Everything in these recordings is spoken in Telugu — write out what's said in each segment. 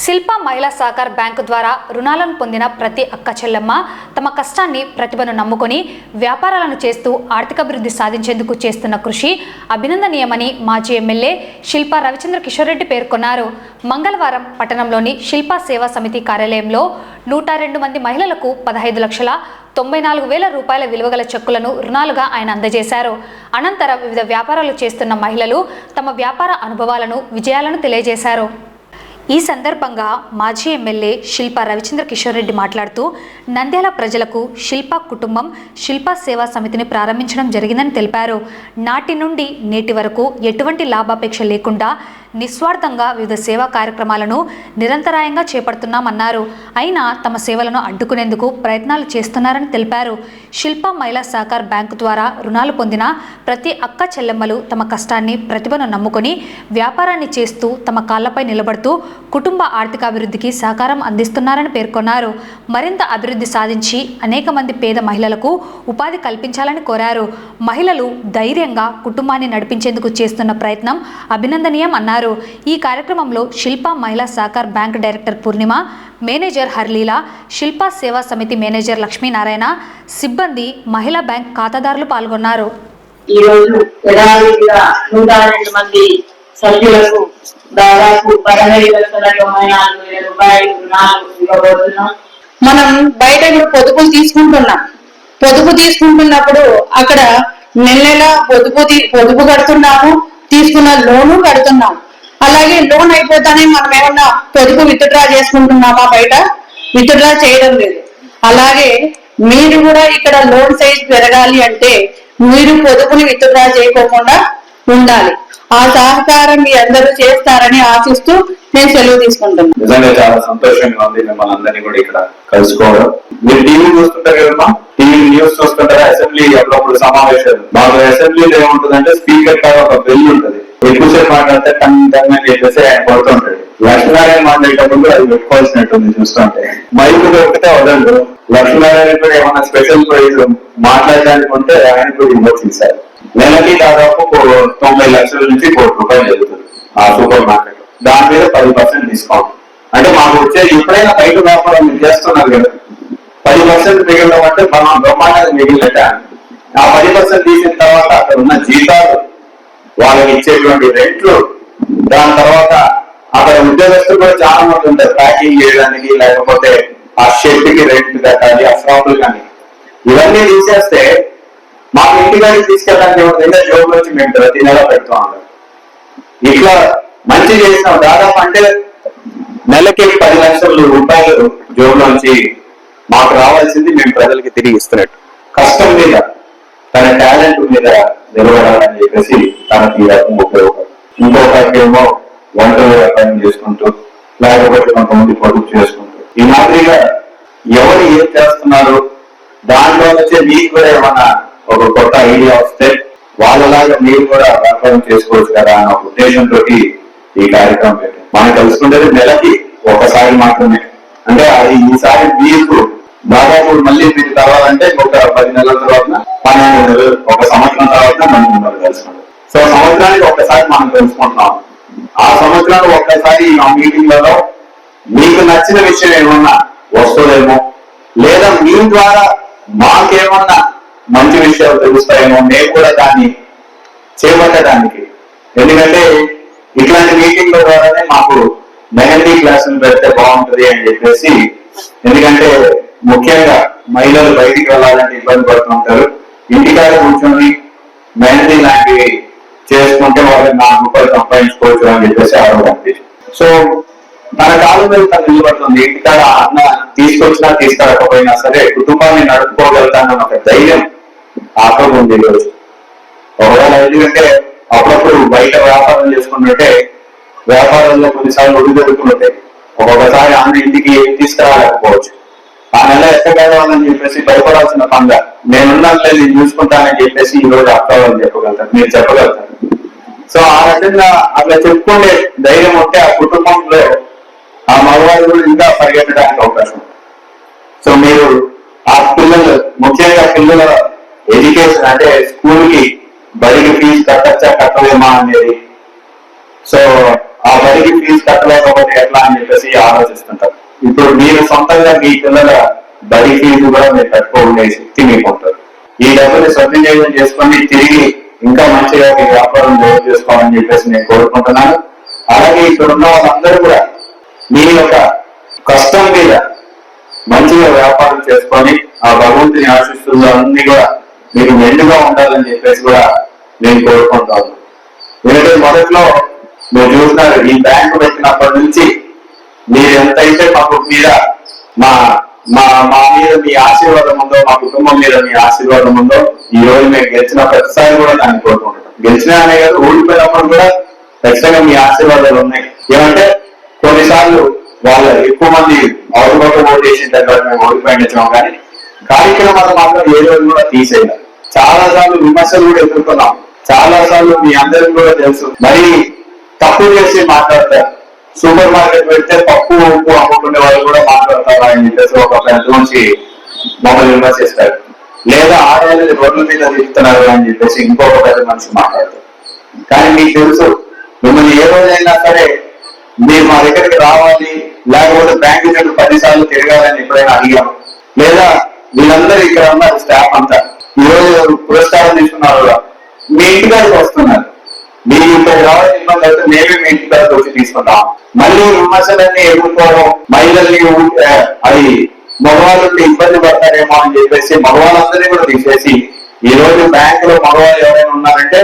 శిల్ప మహిళా సహకార బ్యాంకు ద్వారా రుణాలను పొందిన ప్రతి అక్క చెల్లెమ్మ తమ కష్టాన్ని ప్రతిభను నమ్ముకొని వ్యాపారాలను చేస్తూ ఆర్థికాభివృద్ధి సాధించేందుకు చేస్తున్న కృషి అభినందనీయమని మాజీ ఎమ్మెల్యే శిల్ప రవిచంద్ర కిషోర్ రెడ్డి పేర్కొన్నారు. మంగళవారం పట్టణంలోని శిల్ప సేవా సమితి కార్యాలయంలో 102 మంది మహిళలకు 15,94,000 రూపాయల విలువగల చెక్కులను రుణాలుగా ఆయన అందజేశారు. అనంతరం వివిధ వ్యాపారాలు చేస్తున్న మహిళలు తమ వ్యాపార అనుభవాలను, విజయాలను తెలియజేశారు. ఈ సందర్భంగా మాజీ ఎమ్మెల్యే శిల్ప రవిచంద్ర కిషోర్ రెడ్డి మాట్లాడుతూ నంద్యాల ప్రజలకు శిల్ప కుటుంబం శిల్ప సేవా సమితిని ప్రారంభించడం జరిగిందని తెలిపారు. నాటి నుండి నేటి వరకు ఎటువంటి లాభాపేక్ష లేకుండా నిస్వార్థంగా వివిధ సేవా కార్యక్రమాలను నిరంతరాయంగా చేపడుతున్నామన్నారు. అయినా తమ సేవలను అడ్డుకునేందుకు ప్రయత్నాలు చేస్తున్నారని తెలిపారు. శిల్ప మహిళా సహకార బ్యాంకు ద్వారా రుణాలు పొందిన ప్రతి అక్క చెల్లెమ్మలు తమ కష్టాన్ని, ప్రతిభను నమ్ముకొని వ్యాపారాన్ని చేస్తూ తమ కాళ్లపై నిలబడుతూ కుటుంబ ఆర్థికాభివృద్ధికి సహకారం అందిస్తున్నారని పేర్కొన్నారు. మరింత అభివృద్ధి సాధించి అనేక మంది పేద మహిళలకు ఉపాధి కల్పించాలని కోరారు. మహిళలు ధైర్యంగా కుటుంబాన్ని నడిపించేందుకు చేస్తున్న ప్రయత్నం అభినందనీయం అన్నారు. ఈ కార్యక్రమంలో శిల్ప మహిళా సహకార బ్యాంక్ డైరెక్టర్ పూర్ణిమ, మేనేజర్ హర్లీల, శిల్ప సేవా సమితి మేనేజర్ లక్ష్మీనారాయణ, సిబ్బంది, మహిళా బ్యాంక్ ఖాతాదారులు పాల్గొన్నారు. సభ్యులకు దాదాపు 15,94,000 రూపాయలు రుణాలు ఇవ్వబోతున్నాం. మనం బయట ఇప్పుడు పొదుపు తీసుకుంటున్నప్పుడు అక్కడ నెల పొదుపు కడుతున్నాము, తీసుకున్న లోను కడుతున్నాము. అలాగే లోన్ అయిపోతానే మనం ఏమన్నా పొదుపు విత్డ్రా చేసుకుంటున్నామా? బయట విత్డ్రా చేయడం లేదు. అలాగే మీరు కూడా ఇక్కడ లోన్ సైజ్ పెరగాలి అంటే మీరు పొదుపుని విత్డ్రా చేయకోకుండా ఉండాలి. ఆ సహకారం మీ అందరూ చేస్తారని ఆశిస్తూ నేను సెలవు తీసుకుంటున్నాను. నిజంగా చాలా సంతోషంగా ఉంది మిమ్మల్ని అందరినీ కూడా ఇక్కడ కలుసుకోవడం. మీరు టీవీ చూస్తుంటారు కదమ్మా, టీవీ న్యూస్ చూస్తుంటారా? అసెంబ్లీ అప్పుడప్పుడు సమావేశాలు. మాకు అసెంబ్లీలో ఏముంటుందంటే స్పీకర్ కాదు, ఒక బెల్ ఉంటుంది. ఎక్కువసేపు మాట్లాడితే టంగ్ అని చెప్పేసి ఆయన పడుతుంటాడు. లక్ష్మీనారాయణ మాట్లాడేటప్పుడు కూడా అది పెట్టుకోవాల్సినట్టుంది చూస్తుంటే. మైకు దొరికితే వదలడు. లక్ష్మీనారాయణ కూడా ఏమన్నా స్పెషల్ ప్రైజ్ మాట్లాడడానికి ఉంటే ఆయన కూడా ఇవ్వచ్చు ఇస్తారు. నెలకి దాదాపు 90 లక్షల నుంచి 1 కోటి రూపాయలు జరుగుతుంది ఆ సూపర్ మార్కెట్. దాని మీద 10% డిస్కౌంట్. అంటే మాకు వచ్చేది ఎప్పుడైనా బయట వ్యాపారం మీరు చేస్తున్నారు కదా, 10% మిగిలిన అంటే మనం బ్రహ్మాండంగా మిగిలినట్ట. ఆ 10% తీసిన తర్వాత అక్కడ ఉన్న జీతాలు, వాళ్ళకి ఇచ్చేటువంటి రెంట్లు, దాని తర్వాత అక్కడ ఉద్యోగస్తులు కూడా చాలా మంది ఉంటారు ప్యాకింగ్ చేయడానికి, లేకపోతే ఆ షెడ్కి రెంట్ కట్టాలి, ఆ షాపులు కానీ. ఇవన్నీ తీసేస్తే మాకు ఇంటికాడికి తీసుకెళ్ళడానికి ఏమైనా జోబులు వచ్చి మేము ప్రతి నెల పెడుతూ ఉంటాం. ఇట్లా మంచి చేసినాం. దాదాపు అంటే నెలకి 10 లక్షల రూపాయలు జోబులోంచి మాకు రావాల్సింది మేము ప్రజలకి తిరిగి ఇస్తున్నట్టు. కష్టం మీద, తన టాలెంట్ మీద నిలబడాలని చెప్పేసి తనకి ఈ రకం ఉపయోగపడు. ఇంకొకరికేమో వంటలు వ్యాపారం చేసుకుంటూ, లేకపోతే కొంతమంది పొదుపు చేసుకుంటూ, ఈ మాదిరిగా ఎవరు ఏం చేస్తున్నారు దాంట్లో వచ్చే మీకు కూడా ఏమన్నా ఒక కొత్త ఐడియా వస్తే వాళ్ళలాగా మీరు కూడా వ్యాపారం చేసుకోవచ్చు కదా అన్న ఉద్దేశంతో ఈ కార్యక్రమం పెట్టాం. మనం తెలుసుకుంటే నెలకి ఒకసారి మాత్రమే. అంటే అది ఈసారి మీకు దాదాపు మళ్ళీ మీకు కావాలంటే ఒక 10 నెలల తర్వాత, 12 నెలలు, 1 సంవత్సరం తర్వాత మనం మిమ్మల్ని తెలుసుకుంటాం. సో సంవత్సరానికి ఒక్కసారి మనం తెలుసుకుంటున్నాం. ఆ సంవత్సరానికి ఒక్కసారి ఆ మీటింగ్లలో మీకు నచ్చిన విషయం ఏమన్నా వస్తుందేమో, లేదా మీ ద్వారా మాకేమన్నా మంచి విషయాలు తెలుస్తాయేమో, మేము కూడా దాన్ని చేపట్టడానికి. ఎందుకంటే ఇట్లాంటి మీటింగ్ల ద్వారానే మాకు మెహందీ క్లాసులు పెడితే బాగుంటుంది అని చెప్పేసి. ఎందుకంటే ముఖ్యంగా మహిళలు బయటికి వెళ్ళాలంటే ఇబ్బంది పడుతుంటారు. ఇంటికాడ కూర్చొని మెహందీ లాంటివి చేసుకుంటే వాళ్ళకి 4 రూపాయలు సంపాదించుకోవచ్చు అని చెప్పేసి ఆరోగ్యం. సో తన కాలం మీద తను నిలబడుతుంది. ఇంటికాడ అన్న తీసుకొచ్చినా తీసుకురాకపోయినా సరే కుటుంబాన్ని నడుపుకోగలుగుతానన్న ఒక ధైర్యం ఆటో ఉంది ఈరోజు. ఒకవేళ ఎందుకంటే అప్పుడప్పుడు బయట వ్యాపారం చేసుకుంటుంటే వ్యాపారంలో కొన్నిసార్లు ఒడిదొడుకుంటాయి. ఒక్కొక్కసారి అన్న ఇంటికి తీసుకురాలేకపోవచ్చు. ఆ నెల ఎక్కగలవాలని చెప్పేసి భయపడాల్సిన పండుగ. నేనున్నట్లేదు, నేను చూసుకుంటానని చెప్పేసి ఈ రోజు అక్కవాలని చెప్పగలుగుతారు, మీరు చెప్పగలుగుతారు. సో ఆ రకంగా అట్లా చెప్పుకునే ధైర్యం ఉంటే ఆ కుటుంబంలో ఆ మగవారు కూడా ఇంకా పరిగెత్తడానికి అవకాశం. సో మీరు ఆ పిల్లలు, ముఖ్యంగా పిల్లల ఎడ్యుకేషన్, అంటే స్కూల్ కి బడికి ఫీజు కట్టచ్చా కట్టలేమా అనేది, సో ఆ బడికి ఫీజు కట్టలేకపోతే ఎట్లా అని చెప్పేసి ఆలోచిస్తుంటారు. ఇప్పుడు మీరు సొంతంగా మీ పిల్లల బడి ఫీజు కూడా మీరు కట్టుకోనే శక్తి మీకు ఉంటుంది. ఈ డబ్బుని సద్వినియోగం చేసుకొని తిరిగి ఇంకా మంచిగా మీ వ్యాపారం డెవలప్ చేసుకోవాలని చెప్పేసి నేను కోరుకుంటున్నాను. అలాగే ఇక్కడ ఉన్న వాళ్ళందరూ కూడా మీ యొక్క కష్టం మీద మంచిగా వ్యాపారం చేసుకొని ఆ భగవంతుని ఆశిస్తున్న అన్ని కూడా మీకు మెండుగా ఉండాలని చెప్పేసి కూడా నేను కోరుకుంటాను. ఎందుకంటే మొదట్లో మీరు చూస్తున్నారు, ఈ బ్యాంకు పెట్టినప్పటి నుంచి మీరు ఎంతైతే మాకు మీద మా మా మా మీద మీ ఆశీర్వాదం ఉందో, మా కుటుంబం మీద మీ ఆశీర్వాదం ఉందో, ఈ రోజు మేము గెలిచిన ప్రతిసారి కూడా దాన్ని కోరుకుంటాం. గెలిచినా అనే కాదు, ఓడిపోయినప్పుడు కూడా ఖచ్చితంగా మీ ఆశీర్వాదాలు ఉన్నాయి. ఏమంటే కొన్నిసార్లు వాళ్ళ ఎక్కువ మంది అవుట్ ఓట్ చేసిన దగ్గర మేము ఓడిపోయించాం, కానీ కార్యక్రమాలు మాత్రం ఏ రోజు కూడా తీసేయాలి. చాలా సార్లు విమర్శలు కూడా ఎదుర్కొన్నాం, చాలా సార్లు మీ అందరికీ కూడా తెలుసు. మరి తప్పు చేసి మాట్లాడతారు. సూపర్ మార్కెట్ పెడితే పప్పు ఉప్పు అమ్ముకునే వాళ్ళు కూడా మాట్లాడతారు అని చెప్పేసి ఒక పెద్ద నుంచి మమ్మల్ని విమర్శిస్తారు. లేదా ఆడవాళ్ళని రోడ్ల మీద తిప్పుతున్నారు అని చెప్పేసి ఇంకొక పెద్ద మనిషి మాట్లాడతారు. కానీ మీకు తెలుసు, మిమ్మల్ని ఏ రోజైనా సరే మీరు మా దగ్గరికి రావాలి, లేకపోతే బ్యాంకు దగ్గర 10 సార్లు తిరగాలని ఎప్పుడైనా అడిగాం. లేదా వీళ్ళందరూ ఇక్కడ ఉన్నారు స్టాఫ్ అంతా, ఈ రోజు పురస్కారం తీసుకున్నారు, మీ ఇంటికాడికి వస్తున్నారు. మీరు ఇక్కడ రావాలని ఇబ్బంది అయితే మేమే మీ ఇంటికాడికి వచ్చి తీసుకుంటాం. మళ్ళీ విమర్శలన్నీ ఎదుర్కోవడం, మహిళల్ని అది మగవాళ్ళకి ఇబ్బంది పడతారేమో అని చెప్పేసి మగవాళ్ళందరినీ కూడా తీసేసి ఈ రోజు బ్యాంకులో మగవాళ్ళు ఎవరైనా ఉన్నారంటే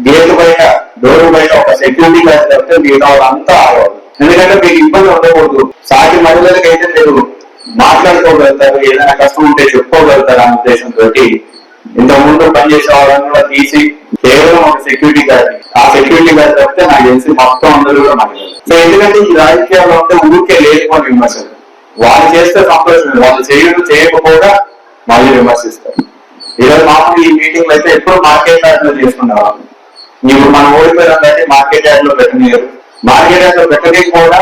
గేటు బయట డోర్ బయట ఒక సెక్యూరిటీ గార్డ్ చెప్తే మిగతా వాళ్ళంతా ఆడవాలి. ఎందుకంటే మీకు ఇబ్బంది ఉండకూడదు. సాటి మహిళలకి అయితే మీరు మాట్లాడుకోగలుగుతారు, ఏదైనా కష్టం ఉంటే చెప్పుకోగలుగుతారు అనే ఉద్దేశంతో ఇంతకుముందు పనిచేసే వాళ్ళని కూడా తీసి కేవలం ఒక సెక్యూరిటీ గార్డ్, ఆ సెక్యూరిటీ గార్డ్ చెప్తే నాకు తెలిసి మొత్తం అందరూ కూడా మాట్లాడారు. సో ఎందుకంటే ఈ రాజకీయాల్లో ఉంటే ఊరికే లేకపోతే విమర్శలు, వాళ్ళు చేస్తే సంతోషం, వాళ్ళు చేయకపోగా మళ్ళీ విమర్శిస్తారు. ఈరోజు మామూలు ఈ మీటింగ్లు అయితే ఎప్పుడు మార్కెట్ యార్డ్ లో చేసుకునేవాళ్ళు. ఇప్పుడు మనం ఓడిపోయారంటే మార్కెట్ యార్డ్ లో పెట్టనీయరు. మార్కెట్ యార్డ్ లో పెట్టనీయకపోగా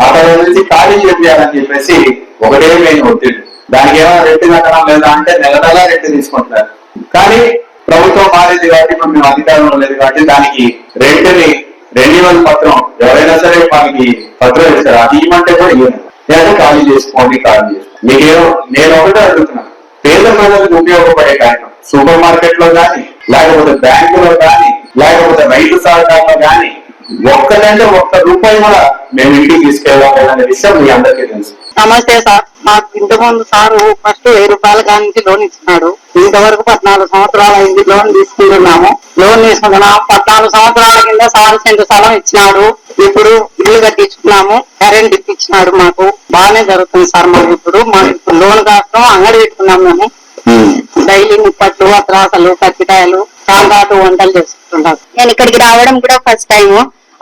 అక్కడ నుంచి ఖాళీ చేయాలని చెప్పేసి ఒకటే మెయిన్ ఒత్తిడి. దానికి ఏమైనా రెంట్ కట్టడం లేదా అంటే నెల నెలా రెంట్ తీసుకుంటున్నారు. కానీ ప్రభుత్వం మారింది కాబట్టి, ఇప్పుడు మేము అధికారంలో లేదు కాబట్టి దానికి రెంట్ని రెన్యువల్ పత్రం ఎవరైనా సరే మనకి పత్రం ఇస్తారు, అది ఇవ్వమంటే కూడా ఇవ్వను. లేదా ఖాళీ చేసుకోండి. మీకేమో నేను ఒకటే అడుగుతున్నాను, పేద ప్రజలకు ఉపయోగపడే కార్యక్రమం సూపర్ మార్కెట్ లో కానీ, లేకపోతే బ్యాంకులో కానీ, లేకపోతే రైతు సహకారంలో కానీ ఒక్కటంటే ఒక్క రూపాయి కూడా మేము ఇంటికి తీసుకెళ్ళాలనే విషయం మీ అందరికీ తెలుసు. నమస్తే సార్, మాకు ఇంతకుముందు సారు ఫస్ట్ 1000 రూపాయల కానీ లోన్ ఇచ్చినాడు. ఇంతవరకు 14 సంవత్సరాలు అయింది లోన్ తీసుకుంటున్నాము. లోన్ తీసుకుంటున్నాము 14 సంవత్సరాల కింద సారు సెంటు స్థలం ఇచ్చినాడు. ఇప్పుడు ఇల్లు కట్టించుకున్నాము, కరెంట్ ఇప్పించినాడు. మాకు బాగానే జరుగుతుంది సార్. మాకు ఇప్పుడు లోన్ కాస్తాం, అంగడి పెట్టుకున్నాం. మేము డైలీ నిప్పట్లు, అత్రాసలు, కత్తికాయలు, సాంబాటు వంటలు చేసుకుంటున్నాం. నేను ఇక్కడికి రావడం కూడా ఫస్ట్ టైం.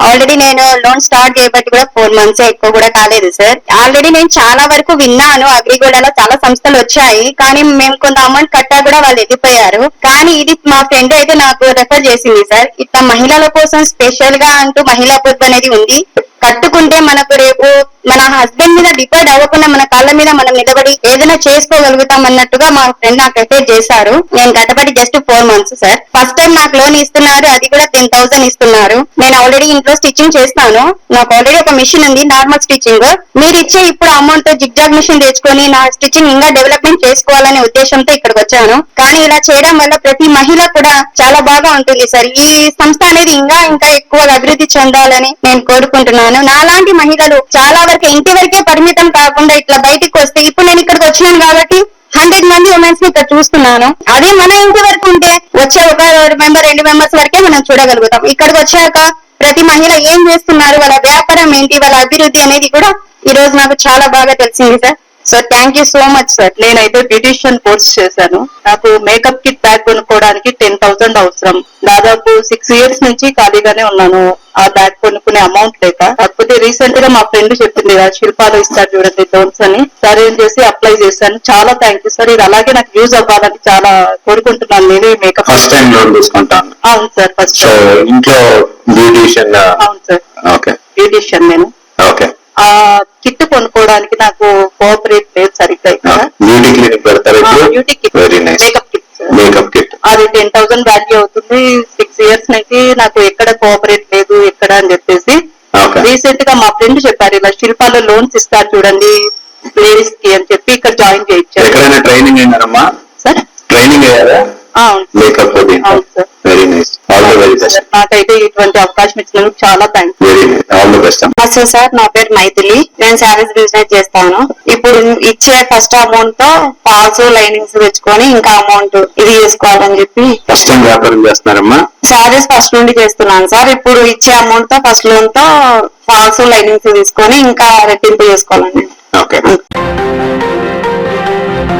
ఆల్రెడీ నేను లోన్ స్టార్ట్ చేయబట్టి కూడా 4 months ఎక్కువ కూడా కాలేదు సార్. ఆల్రెడీ నేను చాలా వరకు విన్నాను, అగ్రిగోడలో చాలా సంస్థలు వచ్చాయి, కానీ మేము కొంత అమౌంట్ కట్టా కూడా వాళ్ళు ఎదిగిపోయారు. కానీ ఇది మా ఫ్రెండ్ అయితే నాకు రెఫర్ చేసింది సార్. ఇట్లా మహిళల కోసం స్పెషల్ గా అంటూ మహిళా పొదుపు అనేది ఉంది. కట్టుకుంటే మనకు రేపు మన హస్బెండ్ మీద డిపెండ్ అవ్వకుండా మన కాళ్ళ మీద మనం నిలబడి ఏదైనా చేసుకోగలుగుతాం అన్నట్టుగా మా ఫ్రెండ్ నాకు రిఫర్ చేశారు. నేను కట్టబడి just 4 months sir. First time నాకు లోన్ ఇస్తున్నారు, అది కూడా 10,000 ఇస్తున్నారు. నేను ఆల్రెడీ ఇంట్లో స్టిచ్చింగ్ చేస్తాను, నాకు ఆల్రెడీ ఒక మిషన్ ఉంది నార్మల్ స్టిచ్చింగ్. మీరు ఇచ్చే ఇప్పుడు అమౌంట్ తో జిగ్జాగ్ మిషన్ తెచ్చుకొని నా స్టిచ్చింగ్ ఇంకా డెవలప్మెంట్ చేసుకోవాలనే ఉద్దేశంతో ఇక్కడికి వచ్చాను. కానీ ఇలా చేయడం వల్ల ప్రతి మహిళ కూడా చాలా బాగా ఉంటుంది సార్. ఈ సంస్థ అనేది ఇంకా ఎక్కువగా అభివృద్ధి చెందాలని నేను కోరుకుంటున్నాను. నాలాంటి మహిళలు చాలా వరకు ఇంటి వరకే పరిమితం కాకుండా ఇట్లా బయటికి వస్తే, ఇప్పుడు నేను ఇక్కడికి వచ్చినాను కాబట్టి 100 మంది ఉమెన్స్ ని ఇక్కడ చూస్తున్నాను. అదే మన ఇంటి వరకు ఉంటే వచ్చే ఒక మెంబర్ 2 మెంబర్స్ వరకే మనం చూడగలుగుతాం. ఇక్కడికి వచ్చాక ప్రతి మహిళ ఏం చేస్తున్నారు, వాళ్ళ వ్యాపారం ఏంటి, వాళ్ళ అభివృద్ధి అనేది కూడా ఈ రోజు నాకు చాలా బాగా తెలిసింది sir. So thank you so much sir. నేనైతే బ్యూటిషియన్ కోర్స్ చేశాను. నాకు మేకప్ కిట్ బ్యాగ్ కొనుక్కోవడానికి 10,000 అవసరం. దాదాపు 6 years నుంచి ఖాళీగానే ఉన్నాను, ఆ బ్యాగ్ కొనుక్కునే అమౌంట్ లేక. కాకపోతే రీసెంట్ గా మా ఫ్రెండ్ చెప్పింది కదా, శిల్పాలో ఇస్తారు చూడండి లోన్స్ అని, సరే అని చేసి అప్లై చేశాను. చాలా థ్యాంక్ యూ సార్. ఇది అలాగే నాకు యూజ్ అవ్వాలని చాలా కోరుకుంటున్నాను. నేనే మేకప్ ఫస్ట్ టైం లోన్ తీసుకుంటాను. అవును సార్, ఫస్ట్ ఇంట్లో బ్యూటిషియన్. అవును సార్, ఓకే, బ్యూటిషియన్ నేను. ఓకే. ఆ కిట్ కొనుక్కోవడానికి నాకు కోఆపరేట్ లేదు సరిగ్గా. ఇక్కడ బ్యూటీ క్లినిక్ పెడతారు, beauty kit, very nice. Makeup kit, makeup kit అది 10,000 వాల్యూ అవుతుంది. 6 years నుంచి నాకు ఎక్కడ కోఆపరేట్ లేదు ఎక్కడ అని చెప్పేసి రీసెంట్ గా మా ఫ్రెండ్ చెప్పారు, ఇలా శిల్పాలో లోన్స్ ఇస్తారు చూడండి లేడీస్ కి అని చెప్పి ఇక్కడ జాయిన్ చేయించారు. ఎక్కడైనా ట్రైనింగ్ అయినారమ్మా? సార్ ట్రైనింగ్ అయ్యారా? అవును లేకపోతే అవును sir. Very nice. All the very best. నాకైతే ఇటువంటి అవకాశం ఇచ్చినందుకు చాలా thanks. Very nice. All the best. నమస్తే సార్, నా పేరు మైథిలి. నేను శారీస్ బిజినెస్ చేస్తాను. ఇప్పుడు ఇచ్చే ఫస్ట్ అమౌంట్ తో ఫాల్స్ లైనింగ్స్ తెచ్చుకొని ఇంకా అమౌంట్ ఇది చేసుకోవాలని చెప్పి ఫస్ట్ టైం వ్యాపారం చేస్తున్నారమ్మా? శారీస్ ఫస్ట్ నుండి చేస్తున్నాను సార్. ఇప్పుడు ఇచ్చే అమౌంట్ తో ఫస్ట్ లోన్ తో ఫాల్స్ లైనింగ్స్ తీసుకొని ఇంకా రెట్టింపు చేసుకోవాలండి. ఓకే.